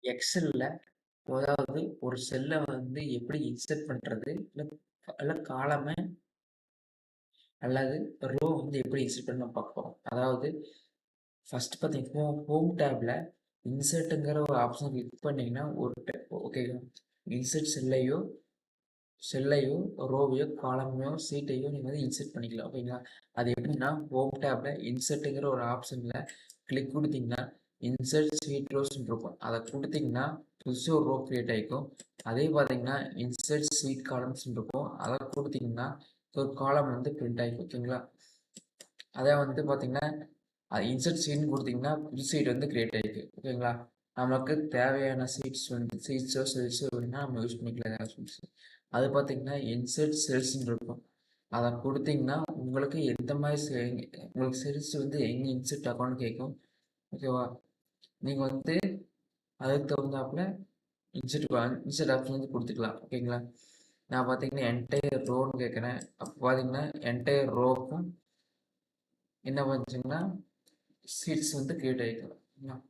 எக்ஸல்ல அதாவது ஒரு செல்ல வந்து எப்படி இன்சர்ட் பண்றது? இல்ல காலம அல்லது ரோ வந்து எப்படி இன்சர்ட் பண்ண பார்க்க போறோம். அதாவது ஃபர்ஸ்ட் பார்த்தீங்கன்னா, ஹோம் டேப்ல இன்சர்ட்ங்கிற ஒரு ஆப்ஷன் கிளிக் பண்ணீங்கன்னா, ஓகேங்களா? இன்சர்ட் செல்லையோ, ரோவையோ, காலமையோ, சீட்டையோ நீங்க வந்து இன்சர்ட் பண்ணிக்கலாம். ஓகேங்களா? அது எப்படின்னா, ஹோம் டேப்ல இன்சர்ட்ங்கிற ஒரு ஆப்ஷன்ல கிளிக் குடுத்தீங்கன்னா, இன்சர்ட் ஷீட் ரோஸ்ன்னு இருக்கும். அத குடுத்தீங்கன்னா, புதுசா ஒரு ரோ கிரியேட் ஆயிக்கும். அதே பார்த்தீங்கன்னா, இன்சர்ட் ஷீட் காலம்ஸ்ன்னு இருக்கும். அத குடுத்தீங்கன்னா, ஒரு காலம் வந்து பிரிண்ட் ஆயிக்கும். ஓகேங்களா? அதே வந்து பார்த்தீங்கன்னா, இன்சர்ட் ஷீட்ன்னு குடுத்தீங்கன்னா, புது ஷீட் வந்து கிரியேட் ஆயிருக்கு. ஓகேங்களா? நமக்கு தேவையான ஷீட்ஸோ, செல்ஸோ வேணும்னா நம்ம யூஸ் பண்ணிக்கலாம் ஆப்ஷன்ஸ். அது பார்த்தீங்கன்னா, இன்சர்ட் செல்ஸ்ன்னு இருக்கும். அத குடுத்தீங்கன்னா, உங்களுக்கு எந்த மாரி உங்களுக்கு செல்ஸ் வந்து எங்க இன்சர்ட் ஆகணும்னு கேட்கும். ஓகேவா? நீங்க வந்து அதுக்கு தகுந்தாப்புல இன்சர்ட் ஆப்ஷன் வந்து குடுத்துக்கலாம். ஓகேங்களா? நான் பார்த்தீங்கன்னா, என்டயர் ரோன்னு கேட்கிறேன். அப்ப பார்த்தீங்கன்னா, என்டயர் ரோவுக்கும் என்ன பண்ணுச்சுங்கன்னா, சீட்ஸ் வந்து கிரியேட் ஆயிக்கும்.